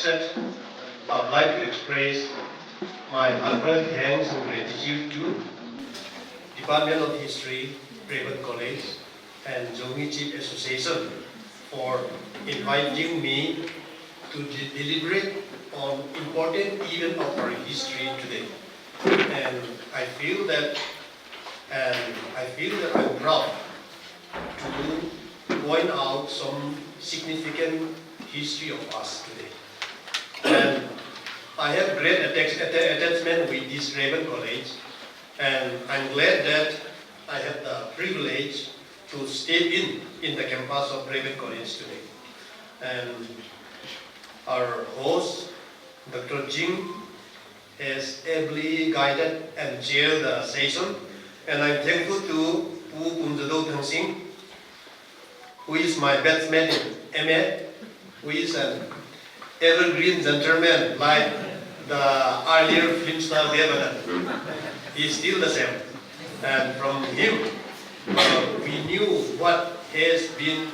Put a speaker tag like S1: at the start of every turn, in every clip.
S1: First, I'd like to express my heartfelt thanks and gratitude to Department of History, Private College, and Jongi Chief Association for inviting me to deliberate on important event of our history today. And I feel that I'm proud to point out some significant history of us today. And I have great attachment with this Raven College, and I'm glad that I have the privilege to step in the campus of Raven College today. And our host, Dr. Jing, has ably guided and chaired the session, and I'm thankful to Pu Kumjado Thang Singh, who is my batchmate in MA, who is an evergreen gentleman like the earlier film star Devadan. He is still the same. And from him, we knew what has been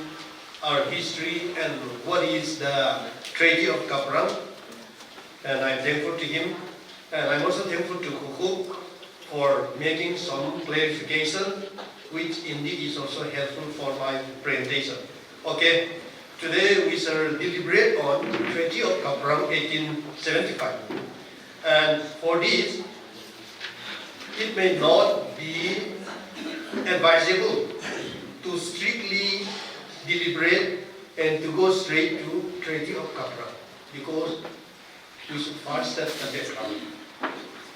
S1: our history and what is the Treaty of Kaprang. And I'm thankful to him. And I'm also thankful to Kuku for making some clarification, which indeed is also helpful for my presentation. Okay, today we shall deliberate on Treaty of Kaprang 1875. And for this, it may not be advisable to strictly deliberate and to go straight to Treaty of Kaprang, because we should first set the background.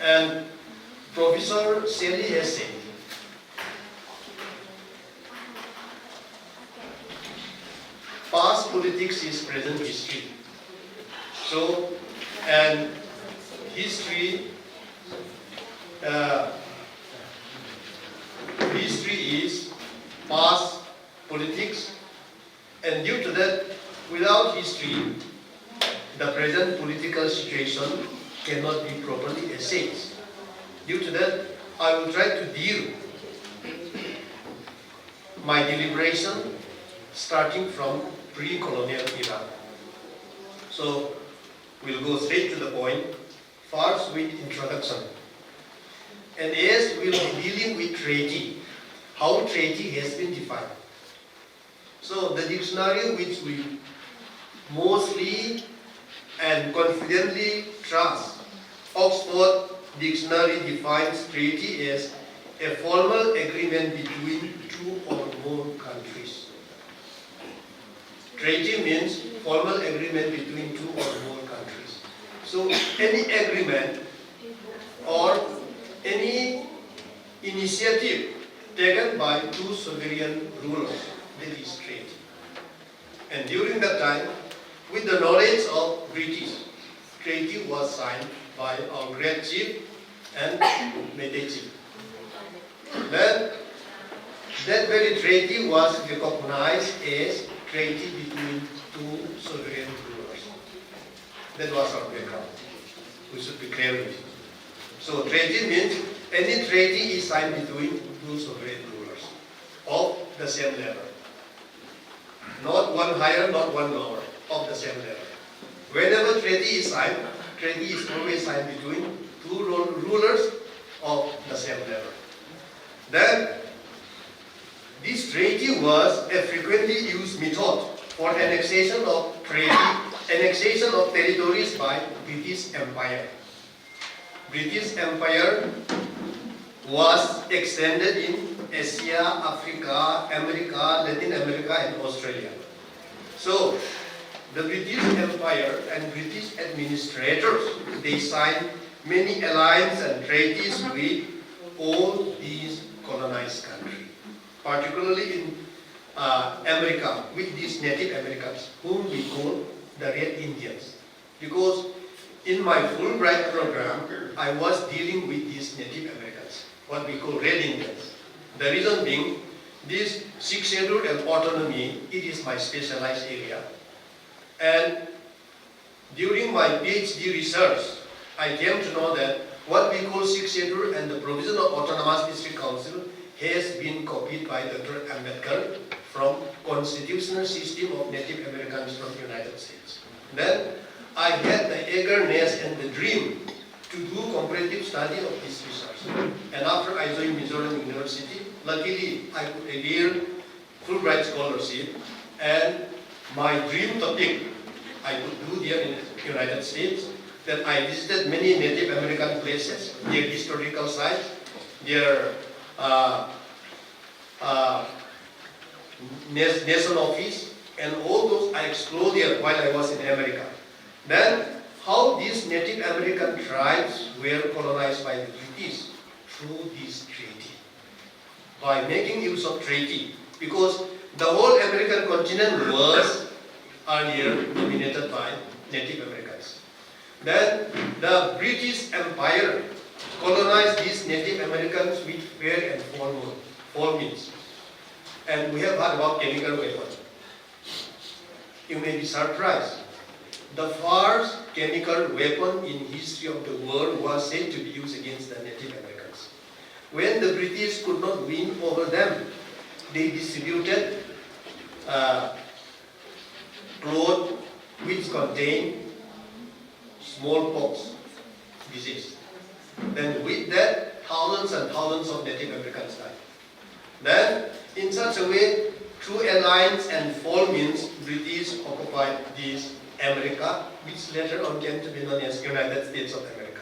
S1: And Professor Shelley has said, past politics is present history. So, and history is past politics, and due to that, without history, the present political situation cannot be properly assessed. Due to that, I will try to deal my deliberation starting from pre-colonial era. So, we'll go straight to the point, first with introduction. And as we'll be dealing with treaty, how treaty has been defined. So, the dictionary which we mostly and confidently trust, Oxford Dictionary defines treaty as a formal agreement between two or more countries. Treaty means formal agreement between two or more countries. So any agreement or any initiative taken by two sovereign rulers, that is treaty. And during that time, with the knowledge of British, treaty was signed by our great chief and Meitei chief. Then that very treaty was recognized as treaty between two sovereign rulers. That was our background. We should be clear with it. So treaty means any treaty is signed between two sovereign rulers of the same level. Not one higher, not one lower, of the same level. Whenever treaty is signed, treaty is always signed between two rulers of the same level. Then, this treaty was a frequently used method for annexation of territories by British Empire. British Empire was extended in Asia, Africa, America, Latin America, and Australia. So, the British Empire and British administrators, they signed many alliances and treaties with all these colonized countries, particularly in America, with these Native Americans, whom we call the Red Indians. Because in my Fulbright program, I was dealing with these Native Americans, what we call Red Indians. The reason being, this sixth schedule and autonomy, it is my specialized area. And during my PhD research, I came to know that what we call sixth schedule and the provision of autonomous district council has been copied by Dr. Ambedkar from constitutional system of Native Americans from United States. Then I had the eagerness and the dream to do comparative study of this research. And after I joined Mizoram University, luckily I could avail Fulbright scholarship, and my dream topic I could do there in the United States, that I visited many Native American places, their historical sites, their nation office, and all those I explored there while I was in America. Then, how these Native American tribes were colonized by the British through this treaty. By making use of treaty, because the whole American continent was earlier dominated by Native Americans. Then the British Empire colonized these Native Americans with fair and foul means. And we have heard about chemical weapons. You may be surprised. The first chemical weapon in history of the world was said to be used against the Native Americans. When the British could not win over them, they distributed cloth which contained smallpox disease. Then with that, thousands and thousands of Native Americans died. Then, in such a way, through alliance and foul means, British occupied this America, which later on came to be known as United States of America.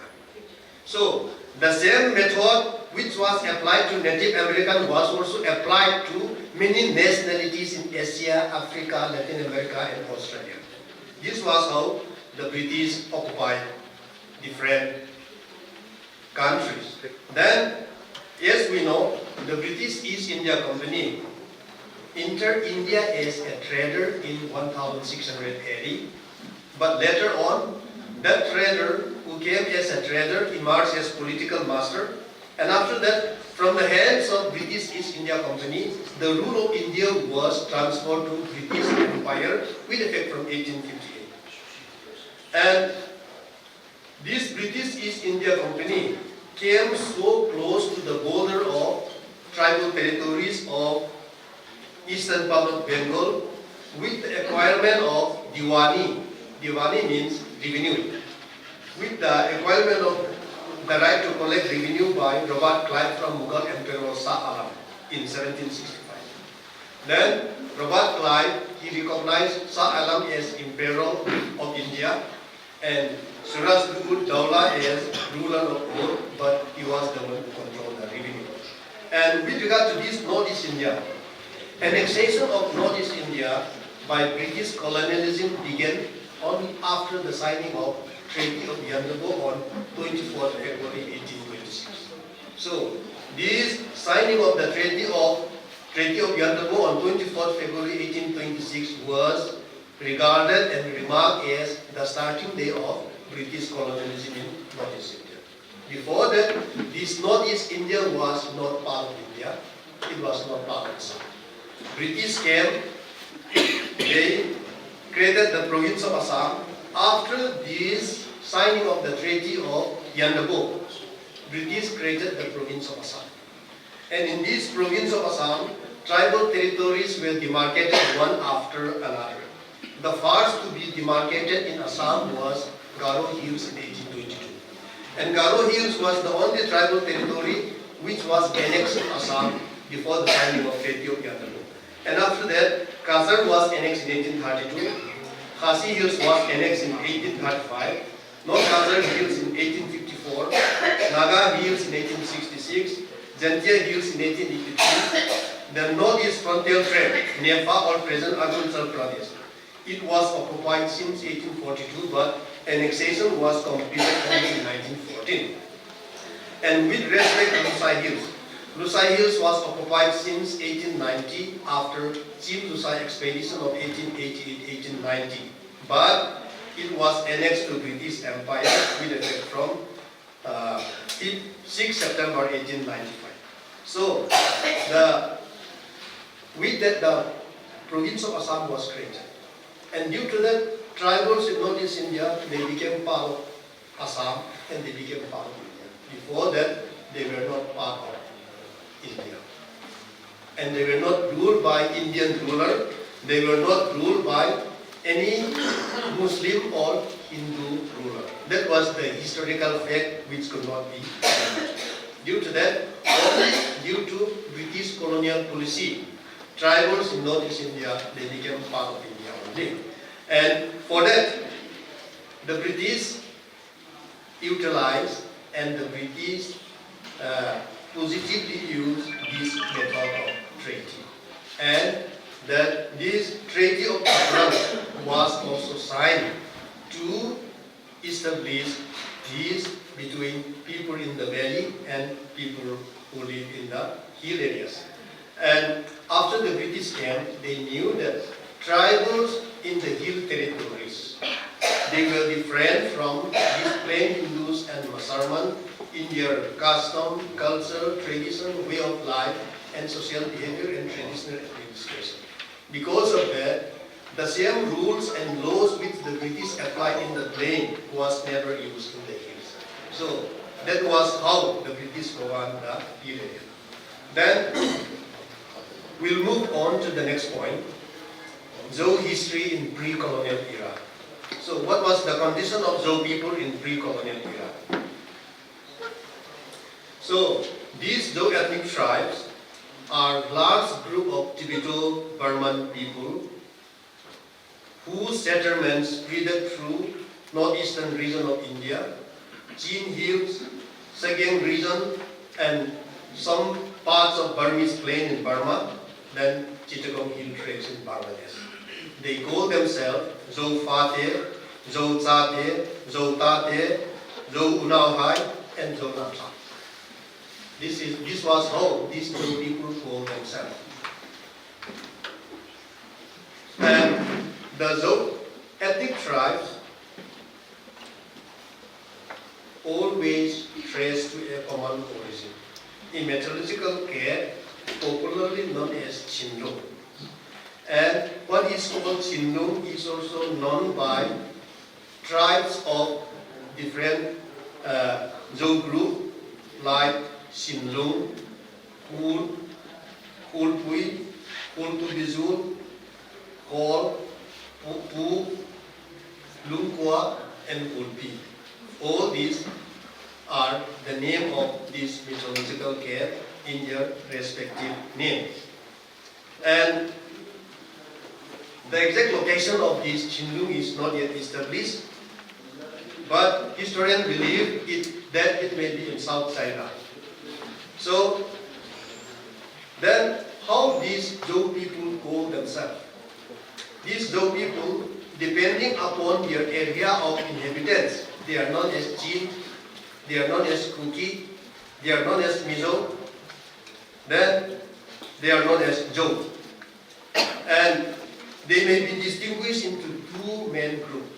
S1: So, the same method which was applied to Native American was also applied to many nationalities in Asia, Africa, Latin America, and Australia. This was how the British occupied different countries. Then, as we know, the British East India Company entered India as a trader in 1680, but later on, that trader who came as a trader emerged as political master, and after that, from the hands of British East India Company, the rule of India was transferred to British Empire with effect from 1858. And this British East India Company came so close to the border of tribal territories of eastern part of Bengal with the acquirement of Diwani. Diwani means revenue. With the acquirement of the right to collect revenue by Robert Clive from Mughal Emperor Shah Alam in 1765. Then Robert Clive, he recognized Shah Alam as Emperor of India and Suraj Dawla as ruler of all, but he was the one who controlled the revenue. And with regard to this Northeast India, annexation of Northeast India by British colonialism began only after the signing of Treaty of Yandabo on 24th February 1826. So, this signing of the Treaty of Yandabo on 24th February 1826 was regarded and remarked as the starting day of British colonialism in Northeast India. Before that, this Northeast India was not part of India. It was not part of Assam. British came, they created the province of Assam. After this signing of the Treaty of Yandabo, British created the province of Assam. And in this province of Assam, tribal territories were demarcated one after another. The first to be demarcated in Assam was Garo Hills in 1822. And Garo Hills was the only tribal territory which was annexed in Assam before the signing of Treaty of Yandabo. And after that, Kasar was annexed in 1832, Khasi Hills was annexed in 1835, North Kasar Hills in 1854, Naga Hills in 1866, Jantia Hills in 1883, the Northeast Frontier Tract, Nepal or present Arunachal Pradesh. It was occupied since 1842, but annexation was completed only in 1914. And with respect to Lusai Hills, Lusai Hills was occupied since 1890 after Chief Lusai expedition of 1888-1890, but it was annexed to British Empire with effect from 6 September 1895. So, with that, the province of Assam was created. And due to that, tribals in Northeast India, they became part of Assam and they became part of India. Before that, they were not part of India. And they were not ruled by Indian ruler, they were not ruled by any Muslim or Hindu ruler. That was the historical fact which could not be changed. Due to that, due to British colonial policy, tribals in Northeast India, they became part of India only. And for that, the British utilized and the British positively used this method of treaty. And that this Treaty of Kaprang was also signed to establish peace between people in the valley and people who live in the hill areas. And after the British came, they knew that tribals in the hill territories, they were different from these plain Hindus and Muslims in their custom, culture, tradition, way of life, and social behavior and traditional administration. Because of that, the same rules and laws which the British applied in the plain was never used in the hills. So that was how the British governed the hill area. Then we'll move on to the next point, Zhou history in pre-colonial era. So what was the condition of Zhou people in pre-colonial era? So these Zhou ethnic tribes are a large group of Tibeto-Burman people whose settlements spread through northeastern region of India, Chin Hills, Sakeng region, and some parts of Burmese plain in Burma, then Chittagong Hill tracts in Bangladesh. They call themselves Zhou Fateh, Zhou Tate, Zhou Tate, Zhou Unauhai, and Zhou Lamka. This was how these two people call themselves. And the Zhou ethnic tribes always trace to a common origin. In metallurgical care, popularly known as Chinlung. And what is called Chinlung is also known by tribes of different Zhou group like Chinlung, Kul, Kulpui, Kultubizul, Kol, Pu, Lungkwa, and Kulpi. All these are the name of this mythological care in their respective names. And the exact location of this Chinlung is not yet established, but historians believe that it may be in South China. So, then how these Zhou people call themselves? These Zhou people, depending upon their area of inhabitants, they are known as Jin, they are known as Kuki, they are known as Mizo, then they are known as Zhou. And they may be distinguished into two main groups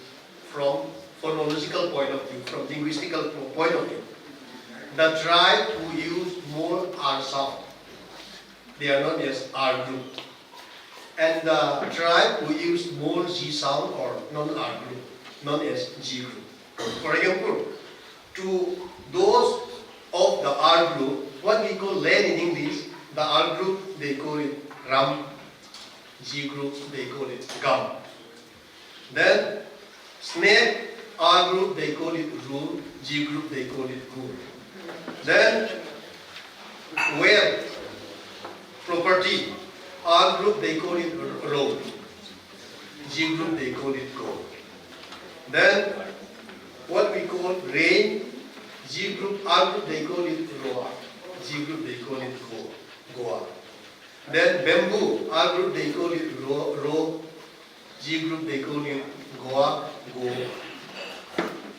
S1: from phonological point of view, from linguistical point of view. The tribe who use more R sound, they are known as R group. And the tribe who use more G sound or non-R group, known as G group. For example, to those of the R group, what we call land in English, the R group, they call it Ram. G group, they call it Gam. Then, snake, R group, they call it Rule. G group, they call it Gur. Then, where, property, R group, they call it Road. G group, they call it Go. Then, what we call rain, G group, R group, they call it Roa. G group, they call it Goa. Then bamboo, R group, they call it Ro. G group, they call it Goa, Go.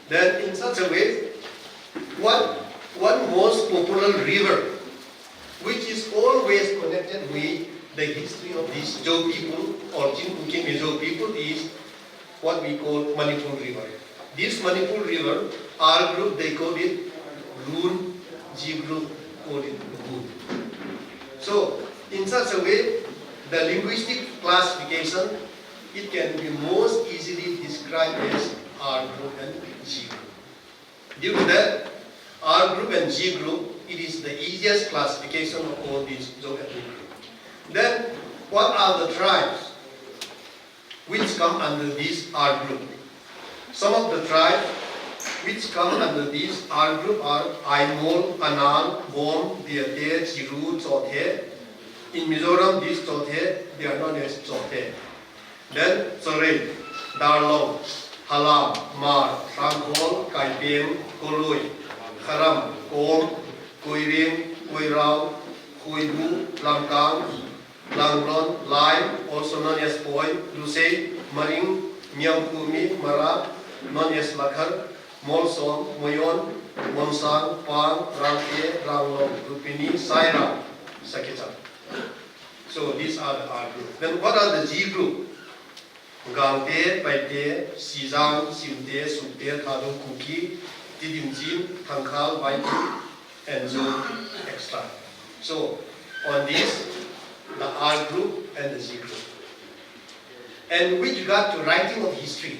S1: Then in such a way, one most popular river, which is always connected with the history of these Zhou people or Jinkuki Mizo people, is what we call Manipur River. This Manipur River, R group, they call it Loon, G group, call it Gu. So, in such a way, the linguistic classification, it can be most easily described as R group and G group. Due to that, R group and G group, it is the easiest classification of all these Zhou ethnic groups. Then, what are the tribes which come under this R group. Some of the tribes which come under this R group are Aimol, Anal, Bom, Diate, Chiru, Chothe. In Mizoram, these Chothe, they are known as Chothe. Then Soray, Darlong, Halam, Mar, Sangkol, Kaipeng, Koloi, Kharam, Kom, Koiring, Koirao, Koibu, Lamkang, Langlon, Lime, also known as Poi, Lusei, Maring, Myangkumi, Mara, known as Lakhar, Molson, Moyon, Monsang, Pang, Rangke, Ranglong, Rupini, Saira, Sakita. So these are the R group. Then what are the G group? Gangte, Paite, Sizang, Simte, Sukte, Thadung, Kuki, Tidimjin, Tangkal, Baiti, and Zone extra. So on this, the R group and the G group. And with regard to writing of history,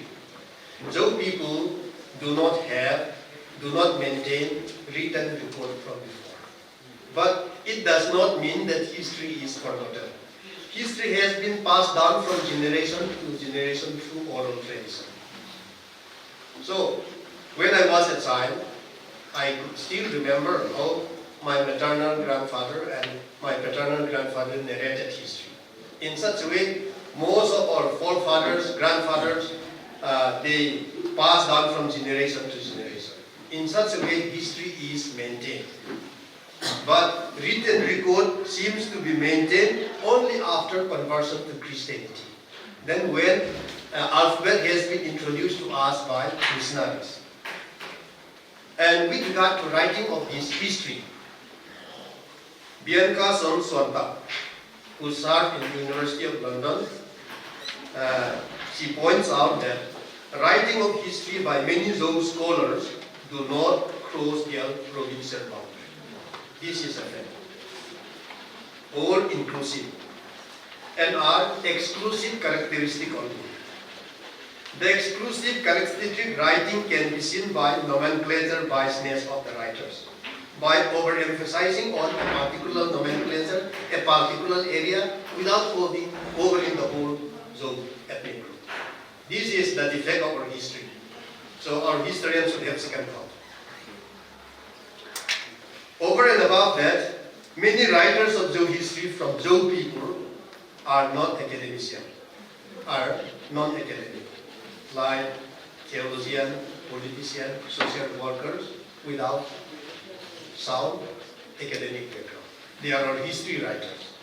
S1: Zhou people do not maintain written record from before. But it does not mean that history is forgotten. History has been passed down from generation to generation through oral tradition. So, when I was a child, I could still remember how my maternal grandfather and my paternal grandfather narrated history. In such a way, most of our forefathers, grandfathers, they passed down from generation to generation. In such a way, history is maintained. But written record seems to be maintained only after conversion to Christianity. Then when alphabet has been introduced to us by missionaries. And with regard to writing of this history, Bianca Sonsuanta, who served in the University of London, she points out that writing of history by many Zhou scholars do not cross their provincial boundary. This is a fact. All inclusive and are exclusive characteristic only. The exclusive characteristic writing can be seen by nomenclature biasness of the writers, by overemphasizing on a particular nomenclature, a particular area, without covering the whole Zhou ethnic group. This is the defect of our history. So our historians should have second thought. Over and above that, many writers of Zhou history from Zhou people are not academicians, are non-academic, like theologians, politicians, social workers, without sound academic background. They are our history writers.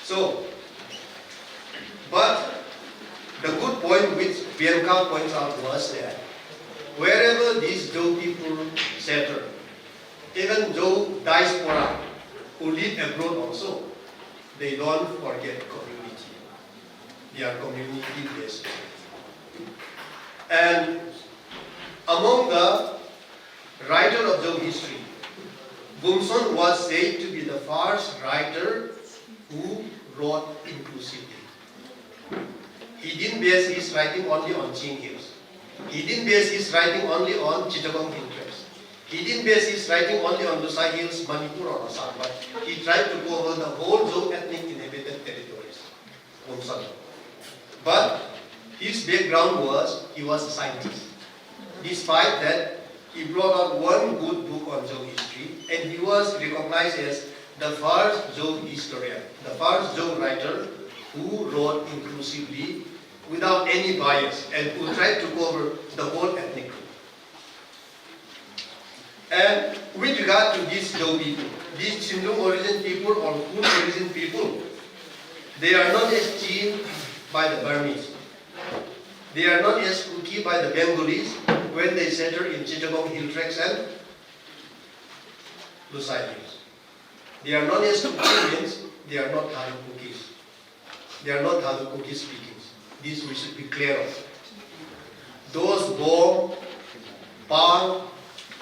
S1: So, but the good point which Bianca points out was that wherever these Zhou people settle, even Zhou diaspora who live abroad also, they don't forget community. They are community-based. And among the writer of Zhou history, Bumson was said to be the first writer who wrote inclusively. He didn't base his writing only on Qing Hills. He didn't base his writing only on Chittagong Hill Tracts. He didn't base his writing only on Lusai Hills, Manipur or Assam, but he tried to go over the whole Zhou ethnic inhabited territories. But his background was, he was a scientist. Despite that, he brought out one good book on Zhou history, and he was recognized as the first Zhou historian, the first Zhou writer who wrote inclusively without any bias and who tried to cover the whole ethnic group. And with regard to these Zhou people, these Xinjiang origin people or Kun origin people, they are not as Chin by the Burmese. They are not as Kuki by the Bengalis when they settle in Chittagong Hill Tracts and Lusai Hills. They are not as Kuki means they are not Thadu Kukis. They are not Thadu Kuki speakings. This we should be clear of. Those Bom, Pang,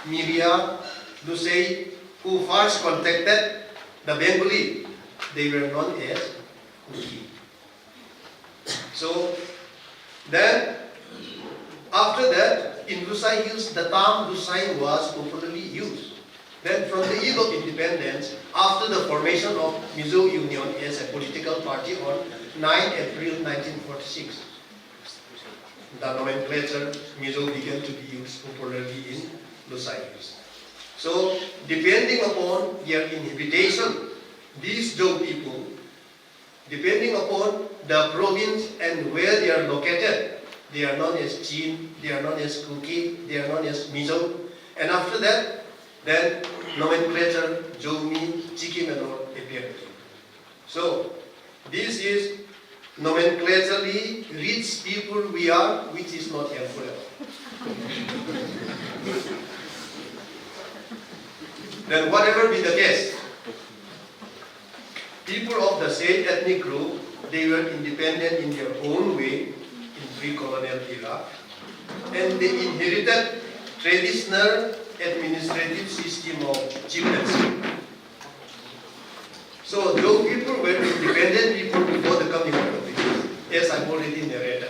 S1: Miria, Lusei, who first contacted the Bengali, they were known as Kuki. So then, after that, in Lusai Hills, the term Lusai was popularly used. Then from the eve of independence, after the formation of MZU Union as a political party on 9 April 1946, the nomenclature MZU began to be used popularly in Lusai Hills. So, depending upon their inhabitation, these Zhou people, depending upon the province and where they are located, they are known as Chin, they are known as Kuki, they are known as Mizo. And after that, then nomenclature, Zhoumi, Chikim and all appeared. So, this is nomenclaturally rich people we are, which is not helpful at all. Then whatever be the case, people of the same ethnic group, they were independent in their own way in pre-colonial era, and they inherited traditional administrative system of chieftaincy. So those people were independent people before the coming of the British, as I've already narrated.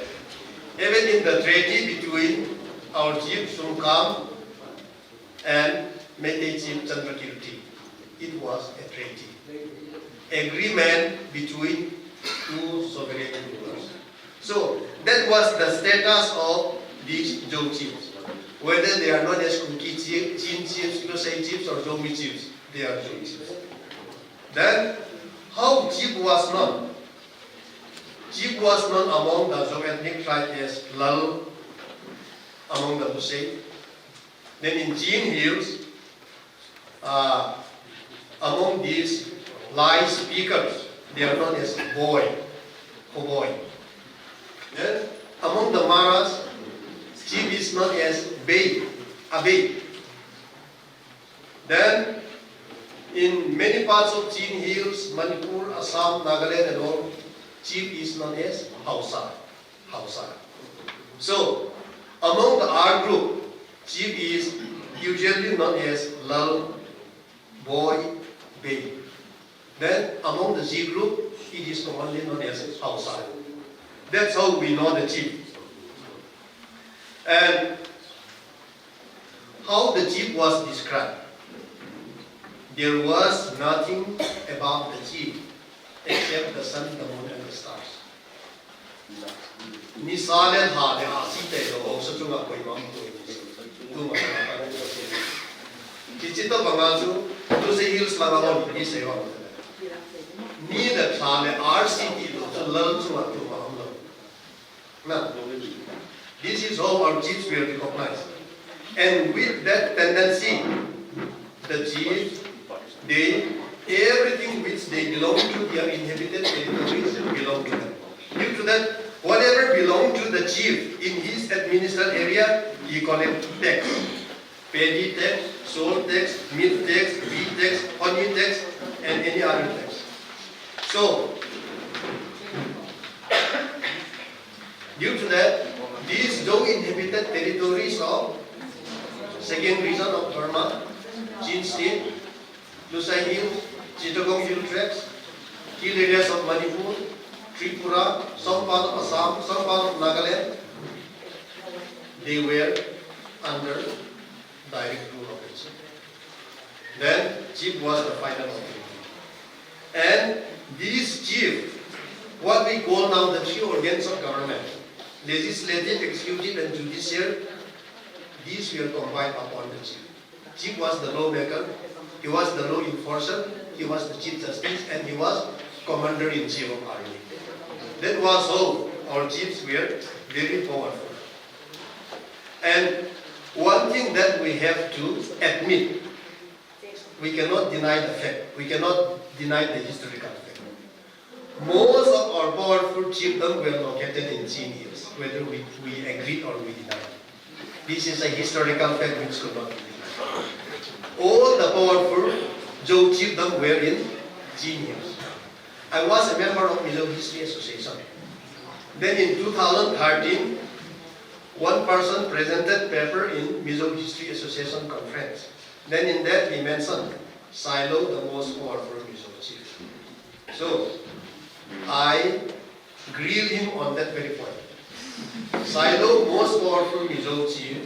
S1: Even in the treaty between our chief Jangkhongam and Meitei chief Chandrakirti, it was a treaty. Agreement between two sovereign rulers. So that was the status of these Zhou chiefs. Whether they are known as Kuki chiefs, Chin chiefs, Lusai chiefs, or Zhoumi chiefs, they are Zhou chiefs. Then, how chief was known? Chief was known among the Zhou ethnic tribe as Lal, among the Lusai. Then in Jin Hills, among these Lai speakers, they are known as boy, Hoboy. Then among the Maras, chief is known as Bei, Abe. Then in many parts of Jin Hills, Manipur, Assam, Nagaland and all, chief is known as Hausa. So among the R group, chief is usually known as Lal, Boy, Bei. Then among the Z group, it is commonly known as Hausa. That's how we know the chief. And how the chief was described. There was nothing about the chief except the sun, the moon, and the stars. Nisalen ha de asite do so chunga koi mam ko tu ma na kichito bangasu tu se hills lagawon ni se wa ni the thale RCT to learn to what to now, this is how our chiefs were recognized. And with that tendency, the chiefs, everything which they belong to, their inhabited territories belong to them. Due to that, whatever belonged to the chief in his administered area, he collected tax. Paddy tax, salt tax, meat tax, wheat tax, honey tax, and any other tax. So, due to that, these Zhou inhabited territories of second region of Burma, Jin State, Lusai Hills, Chittagong Hill Tracts, hill areas of Manipur, Tripura, some part of Assam, some part of Nagaland, they were under direct rule of the chief. Then chief was the final authority. And these chief, what we call now the three organs of government, legislative, executive, and judicial, these were combined upon the chief. Chief was the lawmaker, he was the law enforcer, he was the chief justice, and he was commander-in-chief of army. That was how our chiefs were very powerful. And one thing that we have to admit, we cannot deny the fact, we cannot deny the historical fact. Most of our powerful chiefdoms were located in Jin Hills, whether we agree or we deny. This is a historical fact which could not be denied. All the powerful Zhou chiefdoms were in Jin Hills. I was a member of MZU History Association. Then in 2013, one person presented paper in MZU History Association conference. Then in that he mentioned Silo, the most powerful MZU chief. So I grilled him on that very point. Silo, most powerful MZU chief,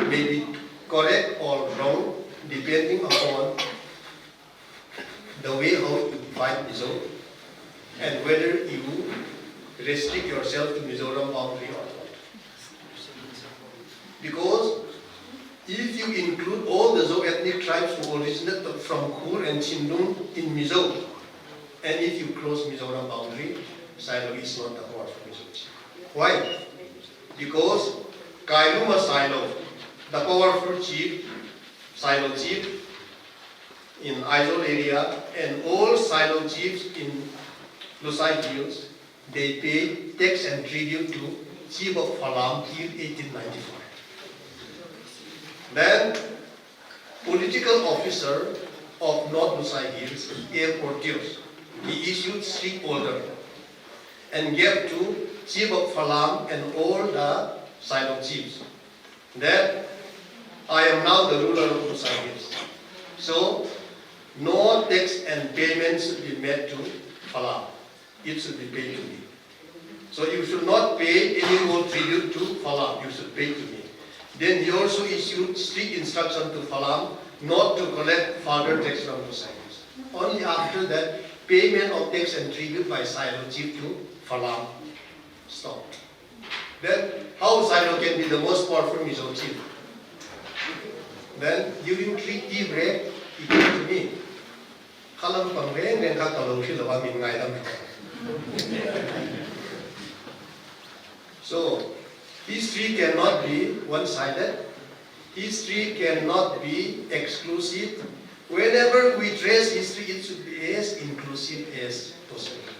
S1: may be correct or wrong, depending upon the way how you define Mizo and whether you restrict yourself to Mizoram boundary or not. Because if you include all the Zo ethnic tribes who originate from Khur and Chindung in Mizo, and if you cross Mizoram boundary, Silo is not a part of Mizo. Why? Because Kailuma Silo, the powerful chief, Silo chief in Aizol area, and all Silo chiefs in Lusai Hills, they pay tax and tribute to Chief of Phalam till 1895. Then, political officer of North Lusai Hills, A. Portius, he issued strict order and gave to Chief of Phalam and all the Silo chiefs that I am now the ruler of Lusai Hills. So, no tax and payment should be made to Phalam. It should be paid to me. So you should not pay any more tribute to Phalam. You should pay to me. Then he also issued strict instruction to Phalam not to collect further tax from the Silos. Only after that, payment of tax and tribute by Silo chief to Phalam stopped. Then how Silo can be the most powerful Mizo chief? Then during tea break, he came to me. Kalam pangreng dan kakalo hilawa min ngai dam. So, history cannot be one-sided. History cannot be exclusive. Whenever we trace history, it should be as inclusive as possible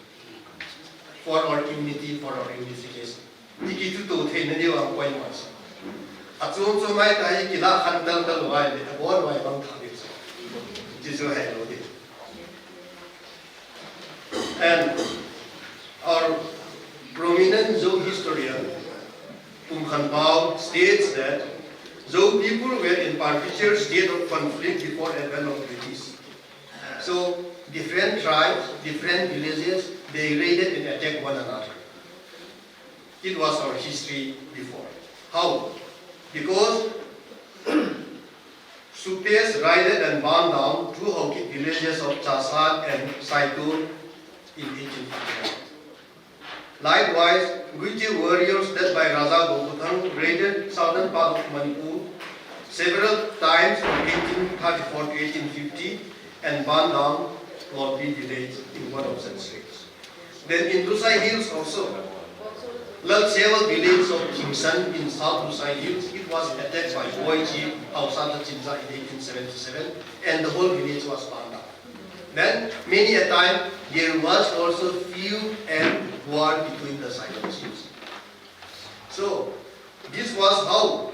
S1: for our unity, for our unification. Ikitu to the nadi ang point was. At so may tayo kila kandang dalaway de abon way bang thabit. Jiso hello de. And our prominent Zo historian, Khan Bao, states that Zo people were in perpetual state of conflict before advent of British. So different tribes, different villages, they raided and attacked one another. It was our history before. How? Because Suktes raided and burned down two Hokit villages of Chasad and Saitur in 1859. Likewise, Guji warriors led by Raja Goputang raided southern part of Manipur several times from 1834 to 1850 and burned down Lordi village in one of such states. Then in Lusai Hills also, several villages of Kimsan in South Lusai Hills, it was attacked by Boy Chief Hausata Chimsa in 1877 and the whole village was burned down. Then, many a time, there was also feud and war between the Silo chiefs. So, this was how,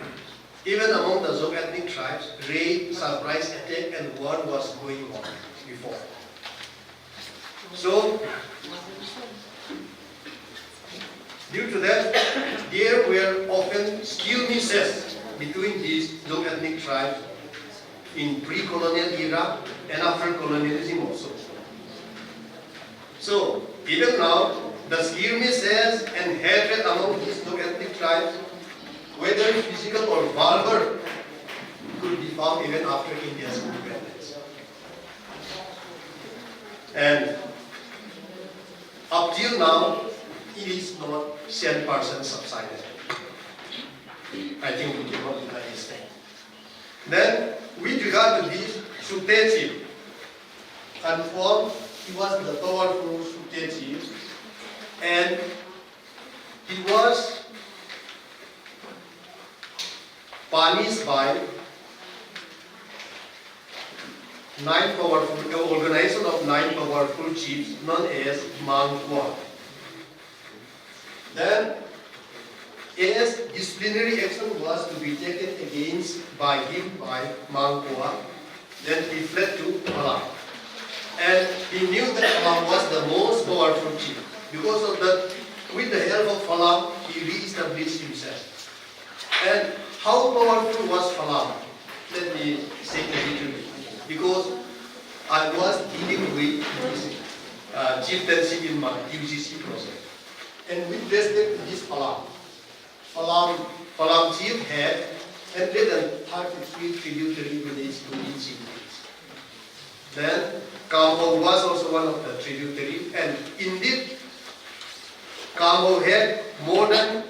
S1: even among the Zo ethnic tribes, raid, surprise attack and war was going on before. So, due to that, there were often skirmishes between these Zo ethnic tribes in pre-colonial era and after colonialism also. So, even now, the skirmishes and hatred among these two ethnic tribes, whether physical or verbal, could be found even after India's independence. And up till now, it is not 100% subsided. I think we cannot deny this thing. Then, with regard to this, Sukte chief, confirmed he was the powerful Sukte chief, and he was punished by 9 powerful, organization of 9 powerful chiefs known as Mangkwa. Then, as disciplinary action was to be taken against by him by Mangkwa, then he fled to Phalam. And he knew that Phalam was the most powerful chief. Because of that, with the help of Phalam, he re-established himself. And how powerful was Phalam? Let me say a little bit. Because I was dealing with this chieftaincy in my UGC process. And with respect to this Phalam chief had 133 tributary villages to each village. Then Kamho was also one of the tributary, and indeed Kamho had more than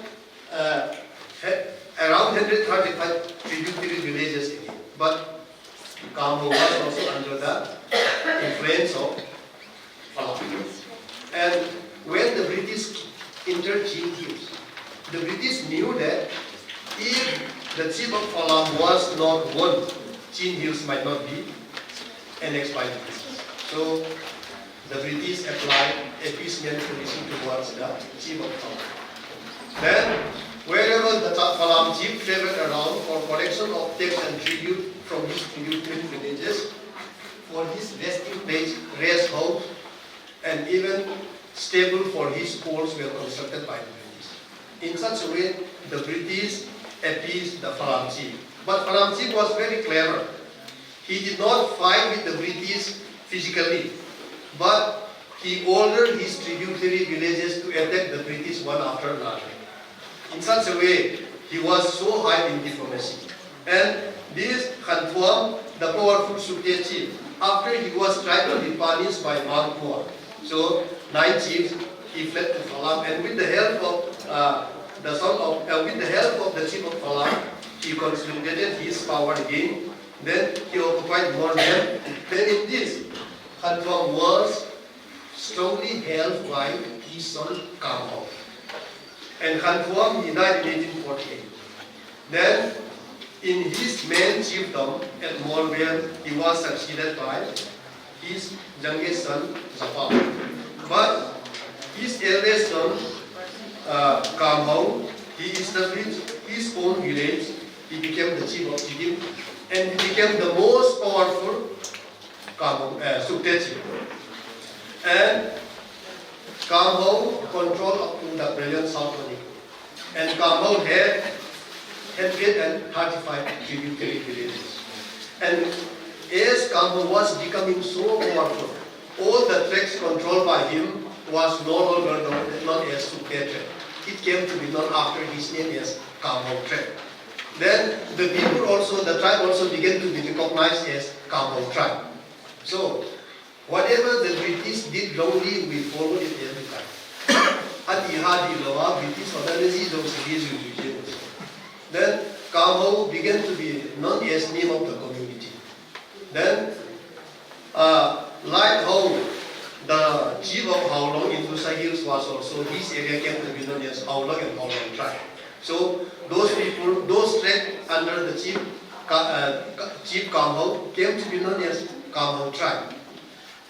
S1: around 135 tributary villages in it. But Kamho was also under the influence of Phalam. And when the British entered Chin Hills, the British knew that if the chief of Phalam was not won, Chin Hills might not be annexed by the British. So the British applied appeasement policy towards the chief of Phalam. Then, wherever the Phalam chief traveled around for collection of tax and tribute from his tributary villages, for his resting place, rest house, and even stable for his horse were constructed by the British. In such a way, the British appeased the Phalam chief. But Phalam chief was very clever. He did not fight with the British physically, but he ordered his tributary villages to attack the British one after another. In such a way, he was so high in diplomacy. And this Khantuam, the powerful Sukte chief, after he was tried to be punished by Manipur, so 9 chiefs, he fled to Phalam, and with the help of with the help of the chief of Phalam, he consolidated his power again. Then he occupied more land. Then in this, Khantuam was strongly held by his son Kamho. And Khantuam, he died in 1848. Then, in his main chiefdom at Molbel, he was succeeded by his youngest son, Zapal. But his eldest son, Kamho, he established his own village. He became the chief of Chidim, and he became the most powerful Sukte chief. And Kamho controlled up to the present South Manipur. And Kamho had 135 tributary villages. And as Kamho was becoming so powerful, all the tracts controlled by him was no longer known as Sukte tract. It came to be known after his name as Kamho tract. Then the people also, the tribe also began to be recognized as Kamho tribe. So whatever the British did wrongly, we followed it every time. Then Kamho began to be known as name of the community. Then, like how the chief of Howlong in Nusa Hills was also, his area came to be known as Howlong and Howlong tribe. So those people, those tribes under the chief Kamho came to be known as Kamho tribe.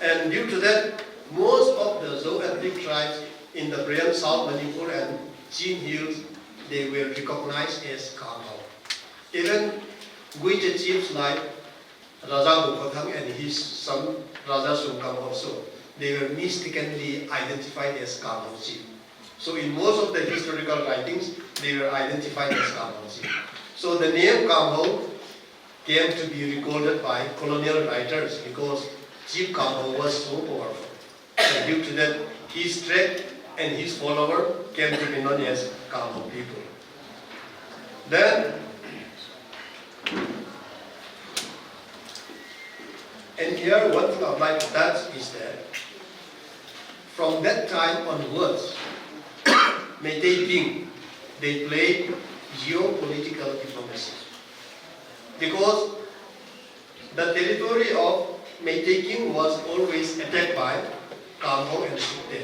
S1: And due to that, most of the Zo ethnic tribes in the present South Manipur and Chin Hills, they were recognized as Kamho. Even Guite chiefs like Raja Gopakang and his son Raja Sungkam also, they were mistakenly identified as Kamho chief. So in most of the historical writings, they were identified as Kamho chief. So the name Kamho came to be recorded by colonial writers because Chief Kamho was so powerful. And due to that, his tract and his follower came to be known as Kamho people. Then, and here one thing I'd like to touch is that from that time onwards, Meitei King, they played geopolitical diplomacy. Because the territory of Meitei King was always attacked by Kamho and Sukte.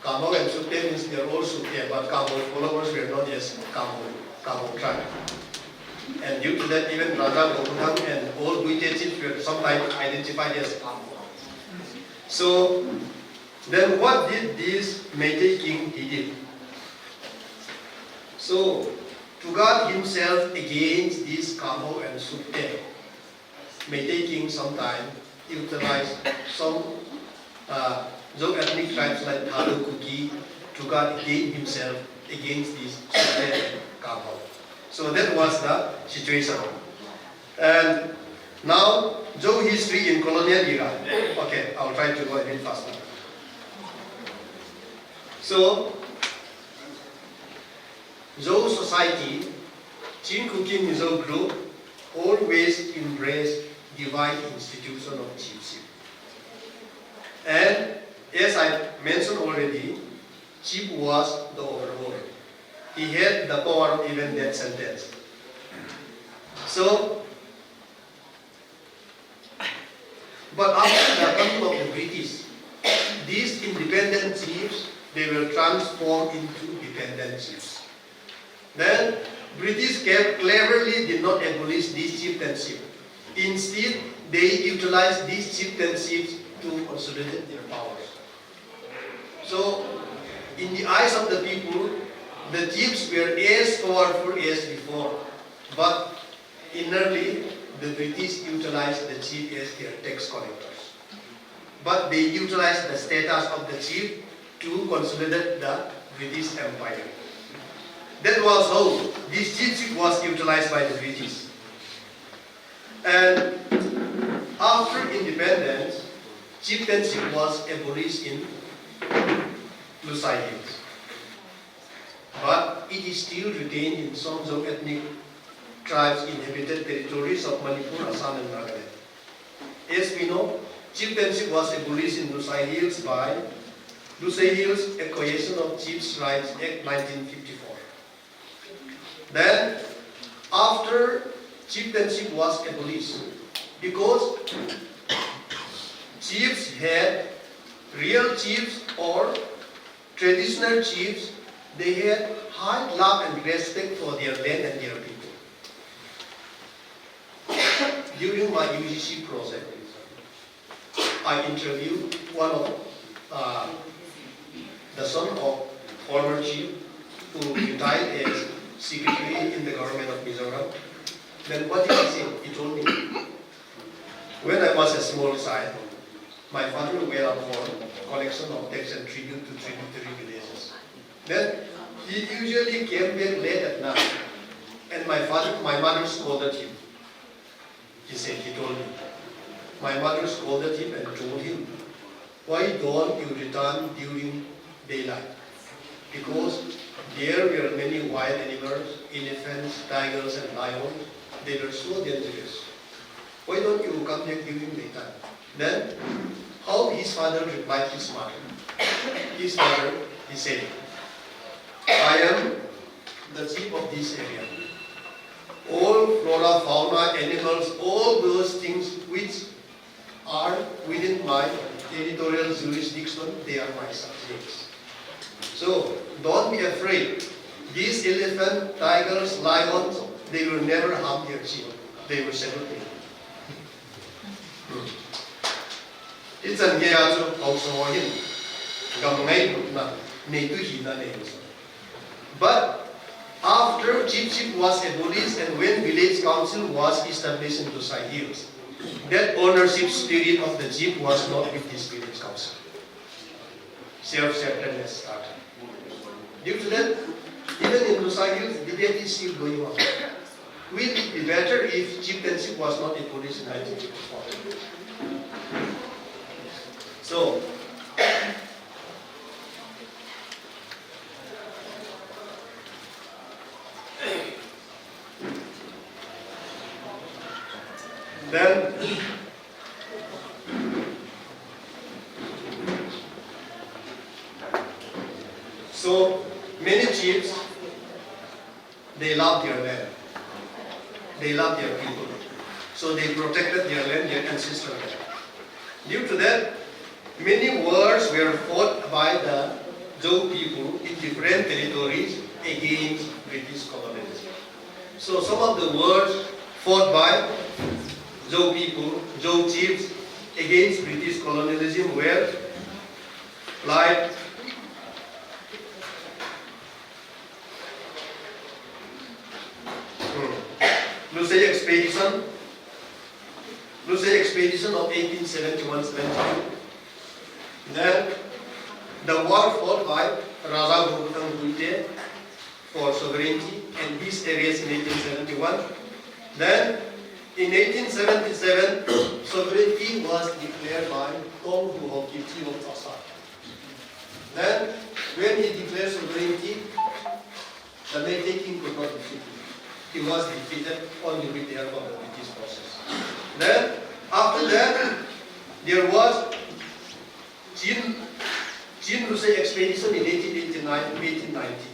S1: Kamho and Sukte means they are all Sukte, but Kamho followers were known as Kamho tribe. And due to that, even Raja Gopakang and all Guite chiefs were sometimes identified as Kamho. So, then what did this Meitei King he did? So, to guard himself against this Kamho and Sukte, Meitei King sometimes utilized some Zo ethnic tribes like Thalo Kuki to guard himself against this Sukte and Kamho. So that was the situation. And now, Zo history in colonial era. Okay, I'll try to go a bit faster. So, Zo society Jangkhongam MZU group always embraced divine institution of chiefship. And as I mentioned already, chief was the overall. He had the power of even death sentence. So, but after the coming of the British, these independent chiefs, they were transformed into dependent chiefs. Then, British cleverly did not abolish this chieftainship. Instead, they utilized these chieftainships to consolidate their powers. So, in the eyes of the people, the chiefs were as powerful as before, but innerly, the British utilized the chief as their tax collectors. But they utilized the status of the chief to consolidate the British Empire. That was how this chiefship was utilized by the British. And after independence, chieftainship was abolished in Lusai Hills. But it is still retained in some ethnic tribes inhabited territories of Manipur, Assam and Nagaland. As we know, chieftainship was abolished in Lusai Hills by Lusai Hills Acquisition of Chiefs' Rights Act 1954. Then, after chieftainship was abolished, because chiefs had real chiefs or traditional chiefs, they had high love and respect for their land and their people. During my UGC project, I interviewed one of the son of former chief who retired as secretary in the government of Mizoram. Then what did he say? He told me, when I was a small child, my father went out for collection of tax and tribute to tributary villages. Then he usually came back late at night, and my mother scolded him. He told me, my mother scolded him and told him, why don't you return during daylight? Because there were many wild animals, elephants, tigers and lions. They were so dangerous. Why don't you come back during daytime? Then, how his father replied his mother? His father, he said, I am the chief of this area. All flora, fauna, animals, all those things which are within my territorial jurisdiction, they are my subjects. So, don't be afraid. These elephants, tigers, lions, they will never harm their chief. They will salute me. It's an geatu also him. But after chiefship was abolished and when village council was established in Lusai Hills, that ownership spirit of the chief was not with this village council. Self-centeredness started. Due to that, even in Lusai Hills, debate is still going on. Will it be better if chieftainship was not abolished in 1954? So, then so many chiefs, they love their land. They love their people. So they protected their land, their ancestral land. Due to that, many wars were fought by the Zhou people in different territories against British colonialism. So some of the wars fought by Zhou people, Zhou chiefs against British colonialism were like Lusai expedition of 1871-72. Then the war fought by Raja Gurutang Gulte for sovereignty and peace areas in 1871. Then in 1877, sovereignty was declared by Tong Hu chief of Assam. Then when he declared sovereignty, the Meitei king could not defeat him. he was defeated only with the help of the British forces. Then, after that, there was Chin-Rusay expedition in 1889-1890.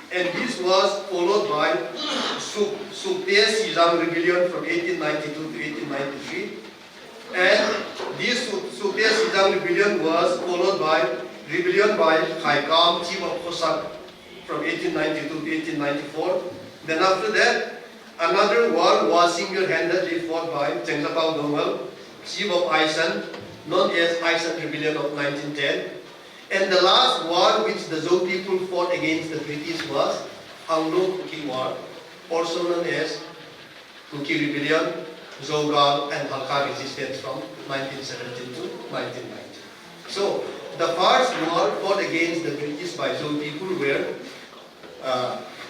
S1: And this was followed by Suktes-Sizang rebellion from 1892 to 1893. And this Suktes-Sizang rebellion was followed by rebellion by Kaprang, chief of Cossack, from 1892 to 1894. Then after that, another war was single-handedly fought by Jangkhongam, chief of Isan, known as Isan Rebellion of 1910. And the last war which the Zhou people fought against the British was Anglo-Kuki War, also known as Kuki Rebellion, Zhougal and Halkha resistance from 1917 to 1990. So the first war fought against the British by Zhou people were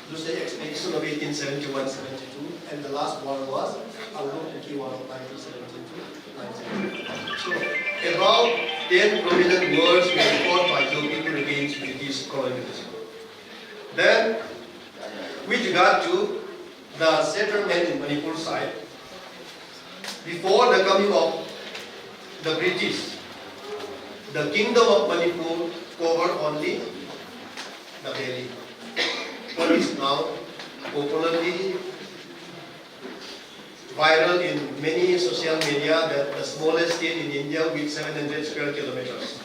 S1: the expedition of 1871-72, and the last war was Anglo-Kuki War of 1917 to 1990. So about 10 prominent wars were fought by Zhou people against British colonialism. Then, with regard to the settlement in Manipur side, before the coming of the British, the kingdom of Manipur covered only the valley. What is now popularly viral in many social media, that the smallest state in India with 700 square kilometers.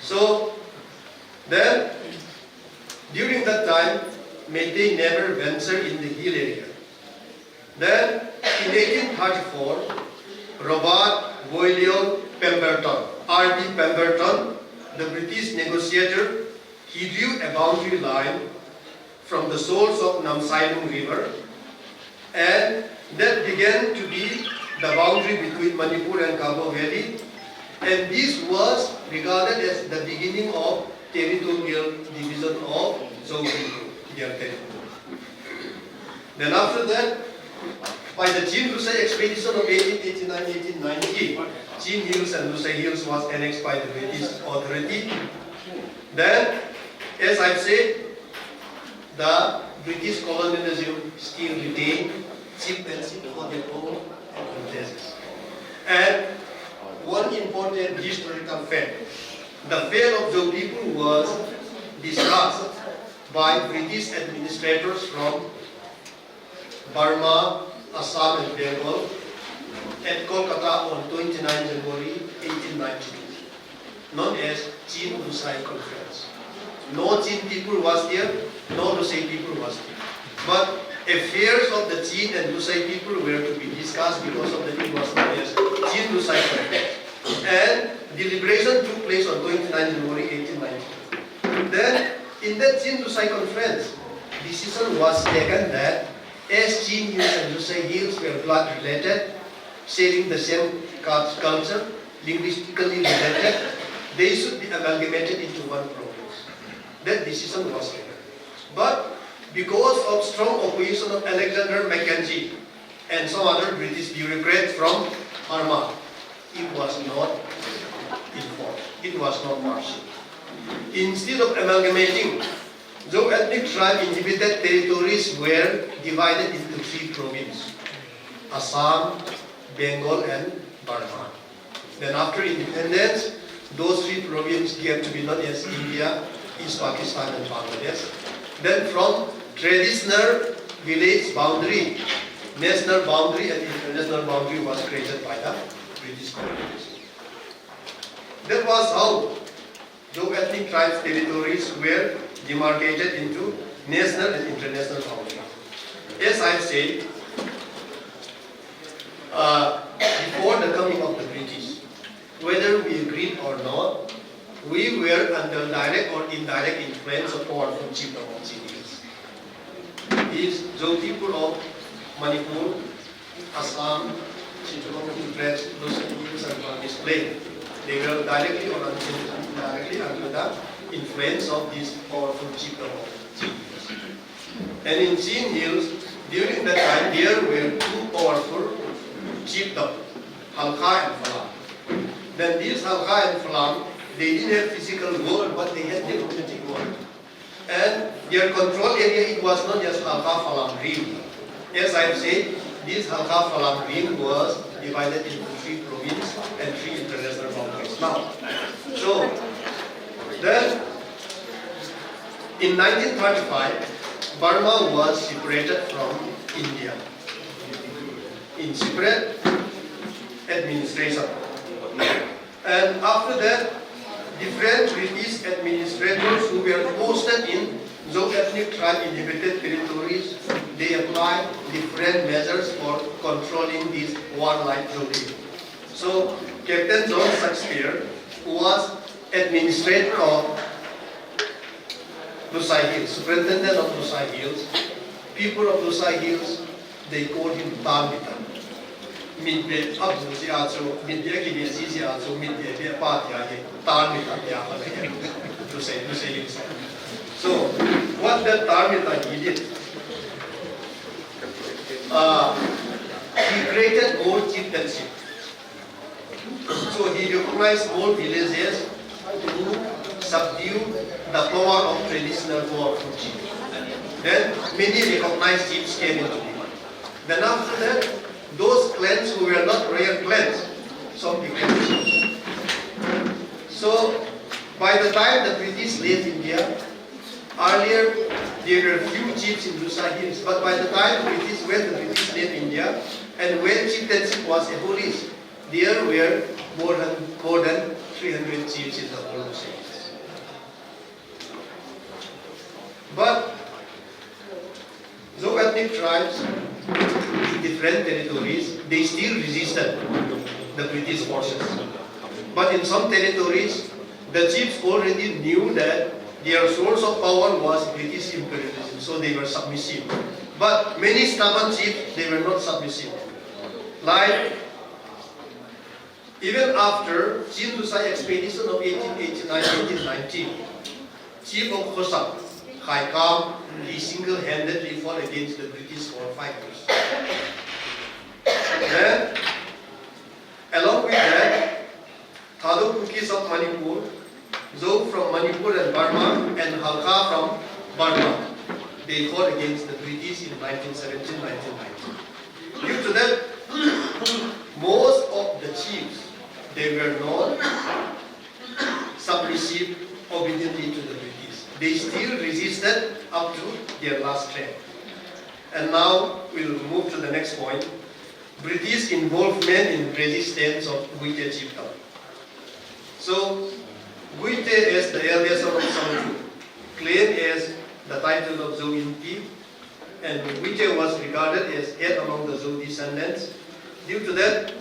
S1: So then, during that time, Meitei never ventured in the hill area. Then, in 1834, Robert William Pemberton, R.B. Pemberton, the British negotiator, he drew a boundary line from the source of Namsailung River, and that began to be the boundary between Manipur and Kabo Valley, and this was regarded as the beginning of territorial division of Zhou people, their territory. Then after that, by the Chin-Rusay expedition of 1889-1890, Chin Hills and Rusay Hills was annexed by the British authority. Then, as I've said, the British colonialism still retained chieftainship for their own advantages. And one important historical fact, the fate of Zhou people was discussed by British administrators from Burma, Assam and Bengal at Kolkata on 29 January 1892, known as Chin-Rusay Conference. No Chin people was there, no Rusay people was there. But affairs of the Chin and Rusay people were to be discussed because of the it was known as Chin-Rusay Conference. And deliberation took place on 29 January 1892. Then, in that Chin-Rusay Conference, decision was taken that as Chin Hills and Rusay Hills were blood related, sharing the same culture, linguistically related, they should be amalgamated into one province. That decision was taken. But because of strong opposition of Alexander Mackenzie and some other British bureaucrats from Burma, it was not enforced. It was not marched. Instead of amalgamating, Zhou ethnic tribe inhabited territories were divided into three provinces: Assam, Bengal and Burma. Then after independence, those three provinces came to be known as India, East Pakistan and Bangladesh. Then from traditional village boundary, national boundary and international boundary was created by the British colonies. That was how Zhou ethnic tribes territories were demarcated into national and international boundaries. As I said, before the coming of the British, whether we agreed or not, we were under direct or indirect influence of powerful chiefs of cities. These Zhou people of Manipur, Assam, Jangkhongam, Rusay Hills and on this plain, they were directly or indirectly under the influence of these powerful chiefs of cities. And in Chin Hills, during that time, there were two powerful chiefdoms, Halkha and Phalam. Then these Halkha and Phalam, they didn't have physical word, but they had diplomatic word. And their control area, it was known as Halka Falam Rim. As I have said, this Halka Falam Rim was divided into 3 provinces and 3 international boundaries now. So, then in 1935, Burma was separated from India in separate administration. And after that, different British administrators who were posted in Zhou ethnic tribe inhabited territories, they applied different measures for controlling these warlike Zhou people. So, Captain John Shakespeare, who was administrator of Lusai Hills, superintendent of Lusai Hills, people of Lusai Hills, they called him Tamita. Midday Abu Ziazo, Midday Kidesi Ziazo, Midday Patia, Tamita, Lusai Hills. So, what that Tamita he did, he created old chieftainship. So, he recognized all villages to subdue the power of traditional powerful chiefs. Then many recognized chiefs came into being. Then after that, those clans who were not royal clans, some became chiefs. So by the time the British left India, earlier there were few chiefs in Lusai Hills, but by the time the British left India, and when chieftainship was abolished, there were more than 300 chiefs in the whole Lusai Hills. But Zhou ethnic tribes in different territories, they still resisted the British forces. But in some territories, the chiefs already knew that their source of power was British imperialism, so they were submissive. But many stubborn chiefs, they were not submissive. Like, even after Chin Lusai expedition of 1889-1890, Chief of Khosam, Jangkhongam, he single-handedly fought against the British for 5 years. Then, along with that, Thado Kukis of Manipur, Zhou from Manipur and Burma, and Halka from Burma, they fought against the British in 1917-1919. Due to that, most of the chiefs, they were not submissive obediently to the British. They still resisted up to their last strength. And now we'll move to the next point. British involvement in resistance of Guite chieftain. So, Guite as the eldest son of Samju, claimed as the title of Zhou Yunpi, and Guite was regarded as head among the Zhou descendants. Due to that,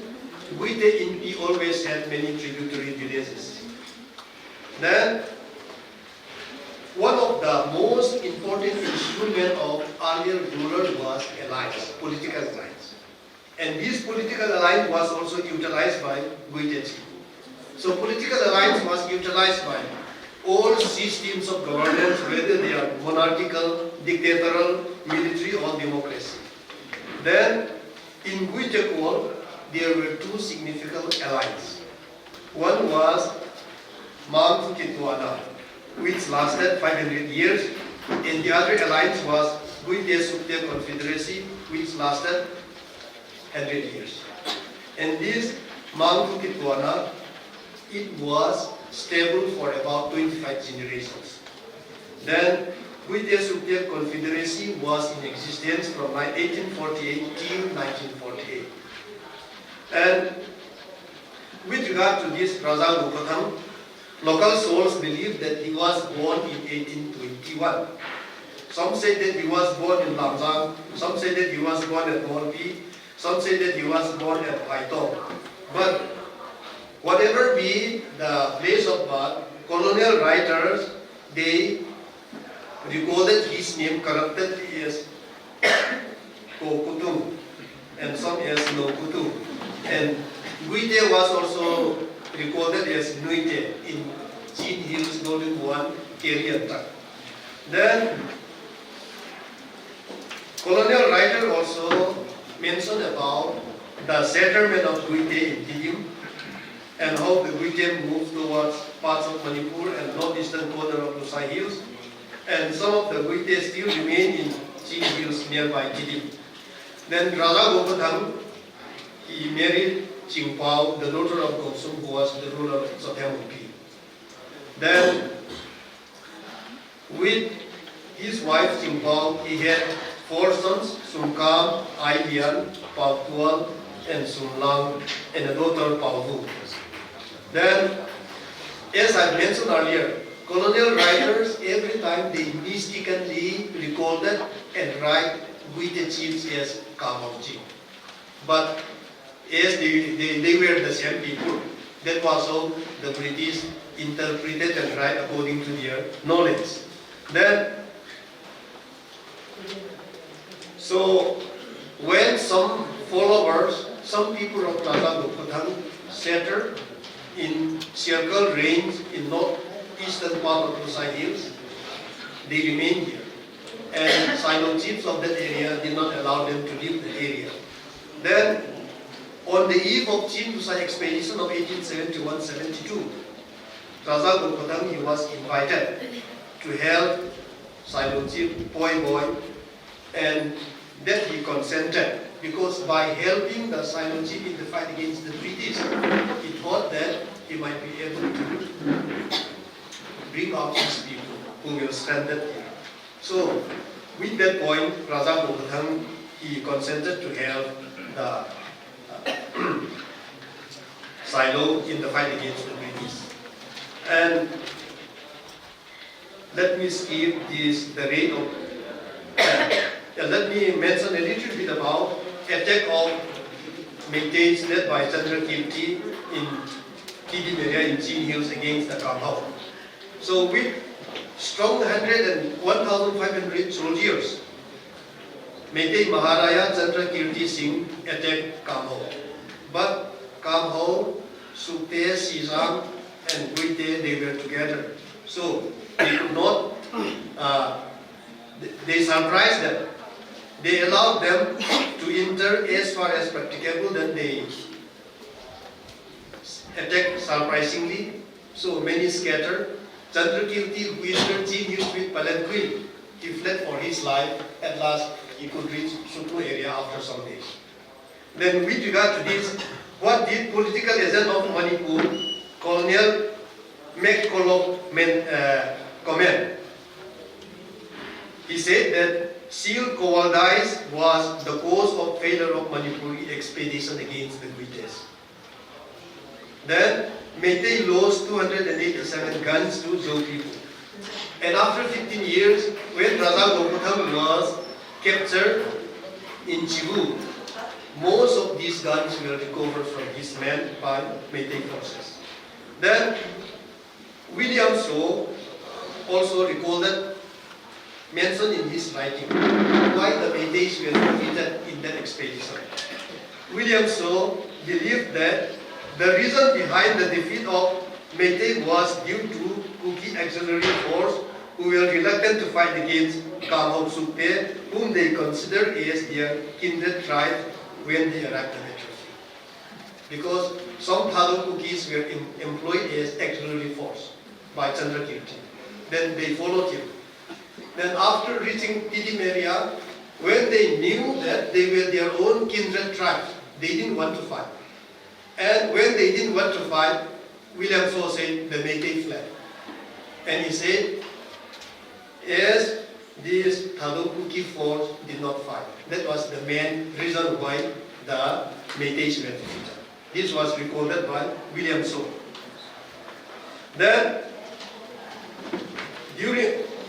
S1: Guite Yunpi always had many tributary villages. Then, one of the most important instruments of earlier ruler was alliance, political alliance. And this political alliance was also utilized by Guite. So political alliance was utilized by all systems of governance, whether they are monarchical, dictatorial, military or democracy. Then in Guite Court, there were 2 significant alliances. One was Mang Kitwana, which lasted 500 years, and the other alliance was Guite Sukte Confederacy, which lasted 100 years. And this Mang Kitwana, it was stable for about 25 generations. Then Guite Sukte Confederacy was in existence from 1848 till 1948. And with regard to this Raja Lukatham, local sources believe that he was born in 1821. Some say that he was born in Lamka, some say that he was born at Molpi, some say that he was born at Paitong. But whatever be the place of birth, colonial writers, they recorded his name corruptedly as Kokutum and some as Nokutum. And Guite was also recorded as Nuite in Chin Hills, Volume 1, Kerianta. Then, colonial writer also mentioned about the settlement of Guite in Tihim and how the Guite moved towards parts of Manipur and northeastern corner of Lusai Hills. and some of the Guite still remain in Chin Hills nearby Tidim. Then Raja Gopathang, he married Qingpao, the daughter of Gopsung, who was the ruler of Sotemukpi. Then, with his wife Qingpao, he had 4 sons, Sumkam, Ailian, Pautuan, and Sumlang, and a daughter, Pauvu. Then, as I mentioned earlier, colonial writers, every time they mistakenly recorded and write Guite chiefs as Kamau chief. But as they were the same people, that was how the British interpreted and write according to their knowledge. Then, so when some followers, some people of Raja Gopathang settled in circle range in northeastern part of Kusai Hills, they remained here. And Sino chiefs of that area did not allow them to leave the area. Then, on the eve of Chin Kusai expedition of 1871-72, Raja Gopathang, he was invited to help Sino chief Boy, and that he consented, because by helping the Sino chief in the fight against the British, he thought that he might be able to bring out his people who were stranded here. So, with that point, Raja Gopathang, he consented to help the Sino in the fight against the British. And let me skip the rate of. Let me mention a little bit about attack of Meiteis led by Chandrakirti in Tidim area in Chin Hills against the Kamhau. So with strong 1,500 soldiers, Meitei Maharaja Chandrakirti Singh attacked Kamhau. But Kamhau, Sukte, Sisang, and Guite, they were together. So they could not, they surprised them. They allowed them to enter as far as practicable, then they attacked surprisingly. So many scattered. Chandrakirti, who entered Chin Hills with palanquin, he fled for his life. At last, he could reach Suklu area after some days. Then with regard to this, what did political agent of Manipur, Colonel McCulloch, comment? He said that seal cowardice was the cause of failure of Manipuri expedition against the Guites. Then Meitei lost 287 guns to Zhou people. And after 15 years, when Raja Gopathang was captured in Chibu, most of these guns were recovered from his men by Meitei forces. Then William Shaw also recorded, mentioned in his writing, why the Meiteis were defeated in that expedition. William Shaw believed that the reason behind the defeat of Meitei was due to Kuki auxiliary force who were reluctant to fight against Kamhau Sukte, whom they considered as their kindred tribe when they arrived at the battlefield. Because some Thadu Kukis were employed as auxiliary force by Chandrakirti. Then they followed him. Then after reaching Tidim area, when they knew that they were their own kindred tribes, they didn't want to fight. And when they didn't want to fight, William Shaw said the Meitei fled. And he said, as this Thadukuki force did not fight. That was the main reason why the Meiteis were defeated. This was recorded by William Shaw. Then,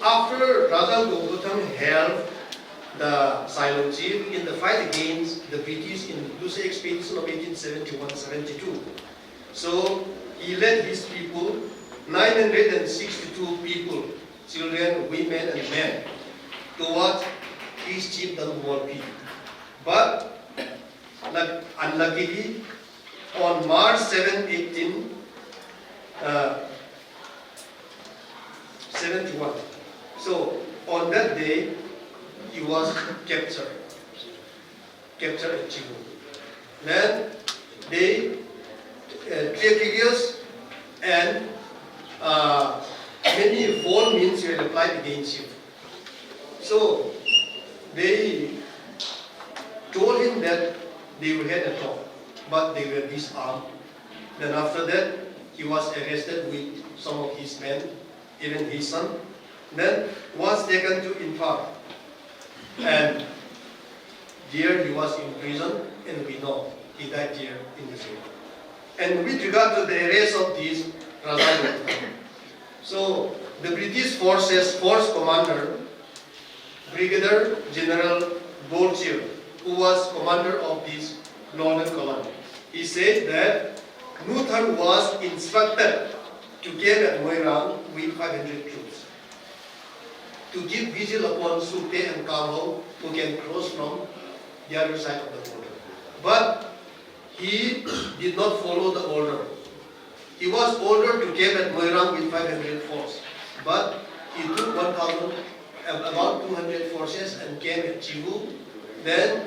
S1: after Raja Gopathang helped the Sino chief in the fight against the British in the Lusai expedition of 1871-72. So he led his people, 962 people, children, women, and men, towards his chieftain Walpi. But unluckily, on March 7, 1871, so on that day, he was captured at Chibu. Then they, Triakigius and many foul means were applied against him. So they told him that they would have a talk, but they were disarmed. Then after that, he was arrested with some of his men, even his son. Then was taken to Infar, and there he was in prison, and we know he died there in the jail. And with regard to the arrest of these Raja, so the British forces force commander, Brigadier General Borchier, who was commander of this northern colony, he said that Nuthar was instructed to camp at Moirang with 500 troops to give vigil upon Sukte and Kamho, who can cross from the other side of the border. But he did not follow the order. He was ordered to camp at Moirang with 500 force, but he took about 200 forces and came at Chibu. Then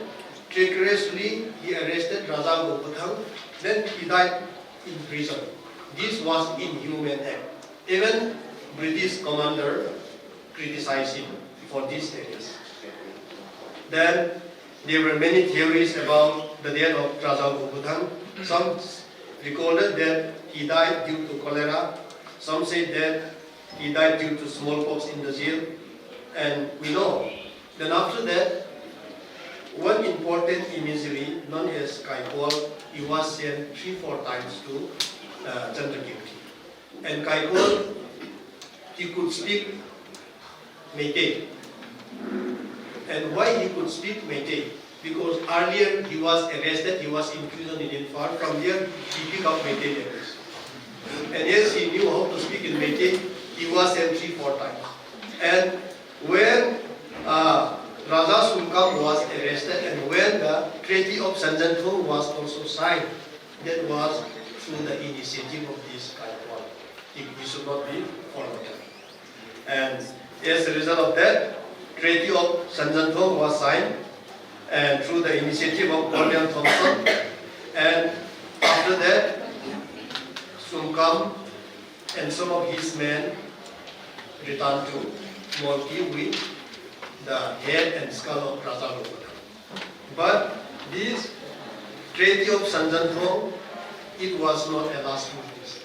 S1: treacherously he arrested Raja Gopatang. Then he died in prison. This was inhuman act. Even British commander criticized him for these areas. Then there were many theories about the death of Raja Gopatang. Some recorded that he died due to cholera. Some said that he died due to smallpox in the jail. And we know. Then after that, one important emissary known as Kaikwal, he was sent 3-4 times to Jangkhongam. And Kaikwal, he could speak Meitei. And why he could speak Meitei? Because earlier he was arrested, he was imprisoned in Infar. From there, he picked up Meitei language. And yes, he knew how to speak in Meitei. He was sent 3-4 times. And when Raja Sulkam was arrested, and when the Treaty of Sanjanthong was also signed, that was through the initiative of this Kaikwal. He should not be forgotten. And as a result of that, Treaty of Sanjanthong was signed, and through the initiative of Colonel Thompson. And after that, Sulkam and some of his men returned to Morki with the head and skull of Raja Gopatang. But this Treaty of Sanjanthong, it was not a lasting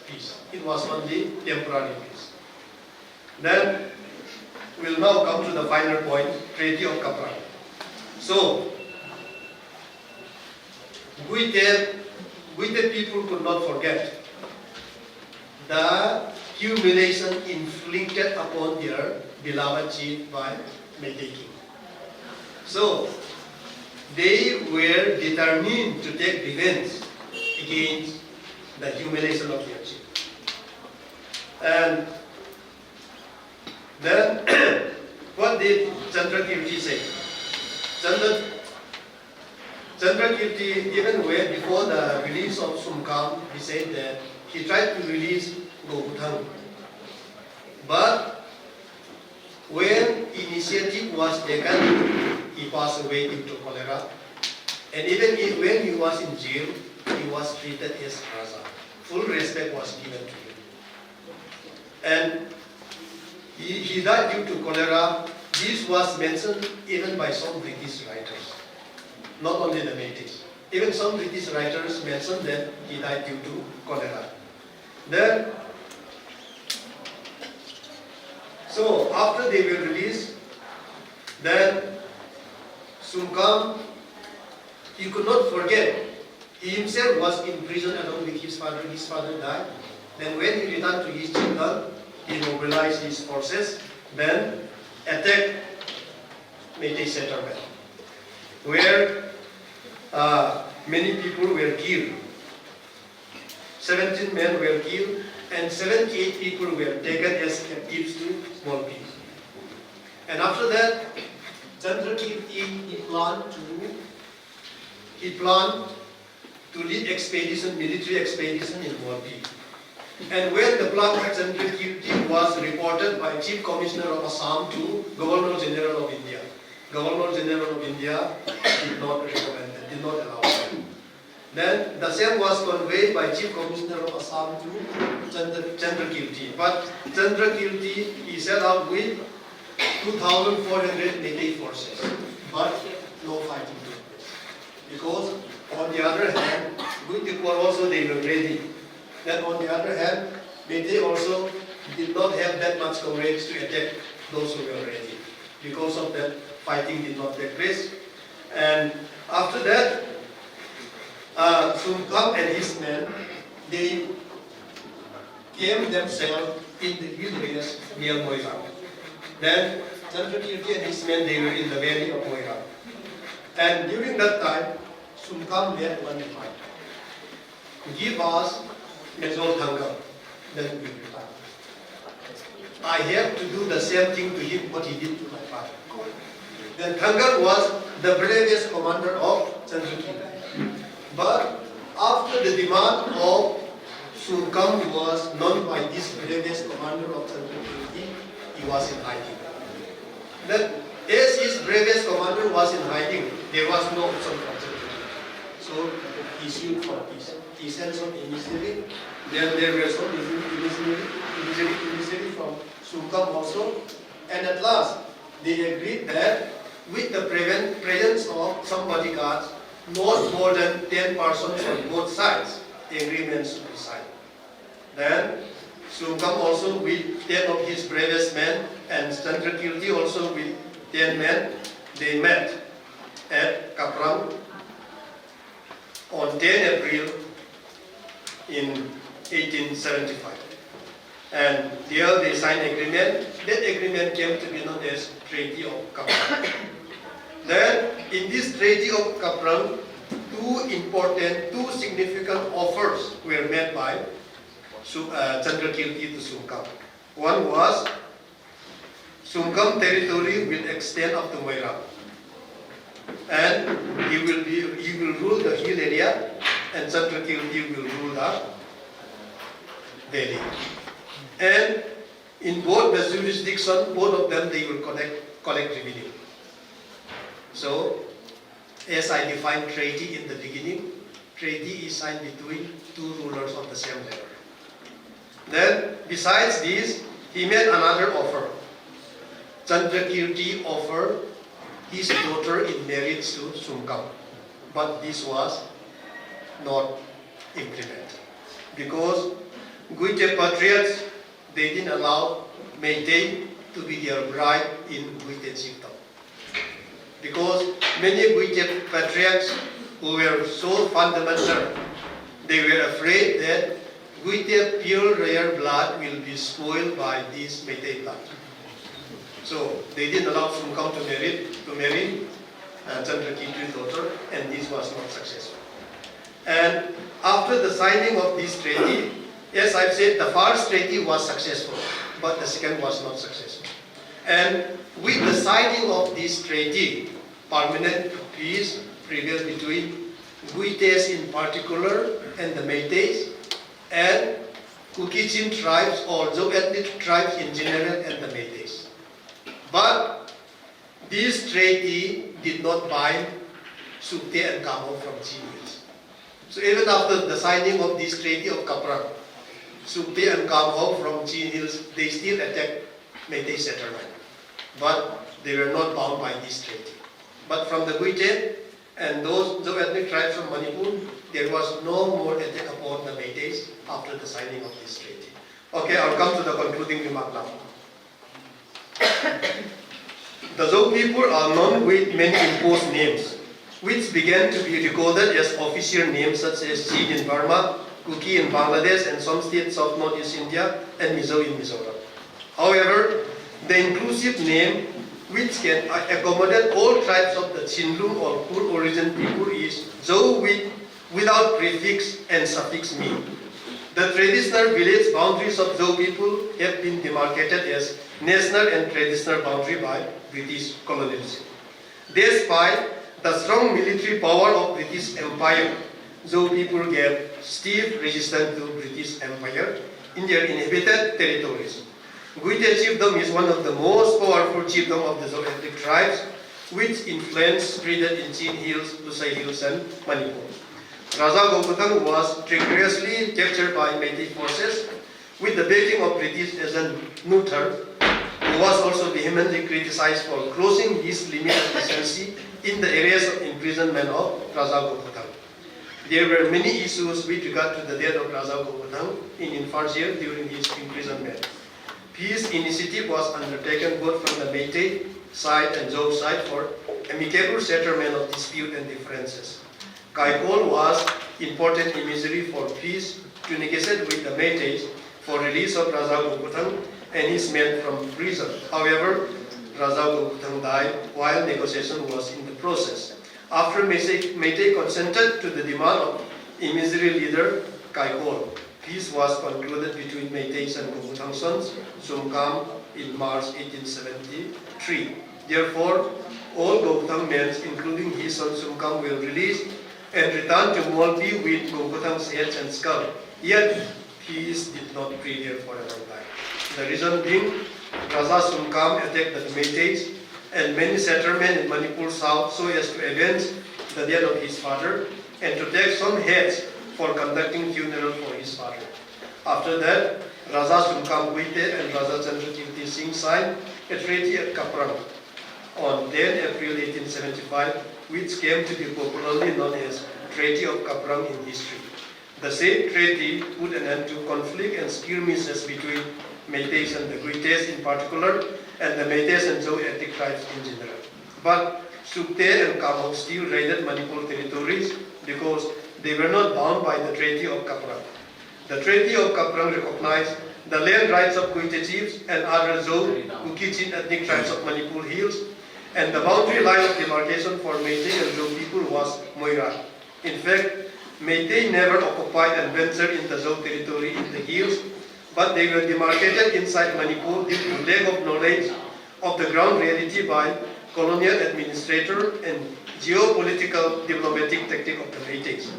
S1: peace. It was only temporary peace. Then we'll now come to the final point, Treaty of Kaprang. So, we the people could not forget the humiliation inflicted upon their beloved chief by Meitei King. So, they were determined to take revenge against the humiliation of their chief. And then, what did Chandrakirti say? Chandrakirti, even way before the release of Sumkam, he said that he tried to release Gopatang. But when initiative was taken, he passed away due to cholera. And even when he was in jail, he was treated as Raja. Full respect was given to him. And he died due to cholera. This was mentioned even by some British writers, not only the natives. Even some British writers mentioned that he died due to cholera. Then, so after they were released, then Sumkam, he could not forget. He himself was in prison along with his father. His father died. Then when he returned to his kingdom, he mobilized his forces, then attacked Meitei settlement, where many people were killed. 17 men were killed, and 78 people were taken as captives to Morki. And after that, Chandrakirti, he planned to lead expedition, military expedition in Morki. And when the plan of Chandrakirti was reported by Chief Commissioner of Assam to Governor General of India, Governor General of India did not recommend it, did not allow it. Then the same was conveyed by Chief Commissioner of Assam to Jangkhongam. But Jangkhongam, he set out with 2,400 native forces, but no fighting took place. Because on the other hand, with the war also they were ready. Then on the other hand, they also did not have that much courage to attack those who were ready. Because of that, fighting did not take place. And after that, Jangkhongam and his men, they came themselves in the hill areas near Moirang. Then Jangkhongam and his men, they were in the valley of Moirang. And during that time, Jangkhongam made one demand. Give us Jangkhongam, then we will reply. I have to do the same thing to him what he did to my father. Then Jangkhongam was the bravest commander of Jangkhongam. But after the demand of Jangkhongam was known by this bravest commander of Jangkhongam, he was in hiding. Then as his bravest commander was in hiding, there was no option for Jangkhongam. So he sued for peace. He sent some emissary. Then there were some emissary from Jangkhongam also. And at last, they agreed that with the presence of some bodyguards, not more than 10 persons on both sides, agreements should be signed. Then Jangkhongam also with 10 of his bravest men and Jangkhongam also with 10 men, they met at Kaprang on 10 April in 1875. And there they signed agreement. That agreement came to be known as Treaty of Kaprang. Then in this Treaty of Kaprang, two significant offers were made by Jangkhongam to Jangkhongam. One was Jangkhongam territory will extend up to Moirang, and he will rule the hill area, and Jangkhongam will rule the valley. And in both the jurisdiction, both of them, they will collect revenue. So, as I defined treaty in the beginning, treaty is signed between two rulers of the same level. Then, besides this, he made another offer. Jangkhongam offered his daughter in marriage to Jangkhongam, but this was not implemented because Guite patriots, they didn't allow Meitei to be their bride in Guite chiefdom. Because many Guite patriots who were so fundamental, they were afraid that Guite pure rare blood will be spoiled by this Meitei blood. So they didn't allow Jangkhongam to marry Jangkhongam's daughter, and this was not successful. And after the signing of this treaty, yes, I've said the first treaty was successful, but the second was not successful. And with the signing of this treaty, permanent peace prevailed between Guites in particular and the Meiteis, and Kukichin tribes or Zoethnic tribes in general and the Meiteis. But this treaty did not bind Sukte and Kamo from Chin Hills. So even after the signing of this treaty of Kaprang, Sukte and Kamo from Chin Hills, they still attacked Meitei settlement. But they were not bound by this treaty. But from the Guite and those ethnic tribes from Manipur, there was no more attack upon the Meiteis after the signing of this treaty. Okay, I'll come to the concluding remark now. The Zhou people are known with many imposed names, which began to be recorded as official names such as Chin in Burma, Kuki in Bangladesh, and some states of Northeast India, and Mizo in Mizoram. However, the inclusive name, which can accommodate all tribes of the Chinlung or Kur origin people, is Zhou without prefix and suffix mi. The traditional village boundaries of Zhou people have been demarcated as national and traditional boundary by British colonialism. Despite the strong military power of British Empire, Zhou people gave stiff resistance to British Empire in their inhabited territories. Guite chiefdom is one of the most powerful chiefdom of the Zhou ethnic tribes, which influence spread in Chin Hills, Lusai Hills, and Manipur. Raja Goputang was treacherously captured by Meitei forces with the backing of British agent Nuthar, who was also vehemently criticized for crossing his limited efficiency in the areas of imprisonment of Raja Goputang. There were many issues with regard to the death of Raja Goputang in first year during his imprisonment. Peace initiative was undertaken both from the Meitei side and Zhou side for amicable settlement of dispute and differences. Kaikol was important emissary for peace to negotiate with the Meiteis for release of Raja Goputang and his men from prison. However, Raja Goputang died while negotiation was in the process. After Meitei consented to the demand of emissary leader Kaikol, peace was concluded between Meiteis and Goputang sons Jangkhongam in March 1873. Therefore, all Goputang men, including his son Jangkhongam, were released and returned to Molpi with Goputang's head and skull. Yet, peace did not prevail for a long time. The reason being, Raja Jangkhongam attacked the Meiteis and many settlements in Manipur south so as to avenge the death of his father and to take some heads for conducting funeral for his father. After that, Raja Jangkhongam Kuite and Raja Chandrakirti Singh signed a treaty at Kaprang on 10 April 1875, which came to be popularly known as Treaty of Kaprang in history. The said treaty put an end to conflict and skirmishes between Meiteis and the Kuites in particular, and the Meiteis and Zhou ethnic tribes in general. But Sukte and Kamok still raided Manipur territories because they were not bound by the Treaty of Kaprang. The Treaty of Kaprang recognized the land rights of Kuite chiefs and other Zhou, Ukichin ethnic tribes of Manipur hills, and the boundary line of demarcation for Meitei and Zhou people was Moira. In fact, Meitei never occupied and ventured in the Zhou territory in the hills, but they were demarcated inside Manipur due to lack of knowledge of the ground reality by colonial administrator and geopolitical diplomatic tactic of the Meiteis.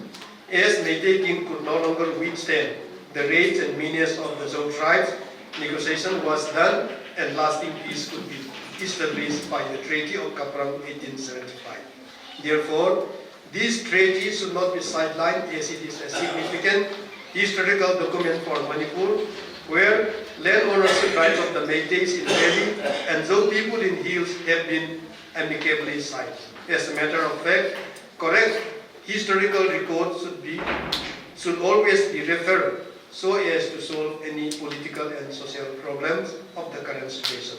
S1: As Meitei king could no longer withstand the raids and menace of the Zhou tribes, negotiation was done and lasting peace could be established by the Treaty of Kaprang 1875. Therefore, this treaty should not be sidelined as it is a significant historical document for Manipur, where land ownership rights of the Meiteis in valley and Zhou people in hills have been amicably signed. As a matter of fact, correct historical records should always be referred so as to solve any political and social problems of the current situation.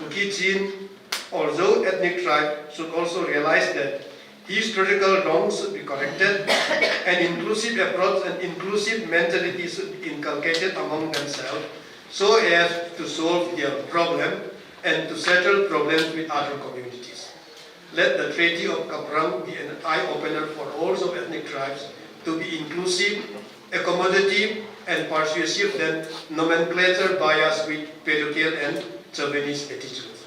S1: Ukichin or Zhou ethnic tribe should also realize that historical wrongs should be corrected, an inclusive approach and inclusive mentality should be inculcated among themselves so as to solve their problem and to settle problems with other communities. Let the Treaty of Kaprang be an eye-opener for all of ethnic tribes to be inclusive, accommodative, and persuasive than nomenclature bias with parochial and chauvinist attitudes.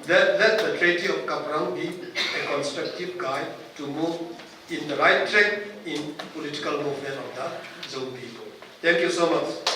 S1: Let the Treaty of Kaprang be a constructive guide to move in the right track in political movement of the Zhou people. Thank you so much.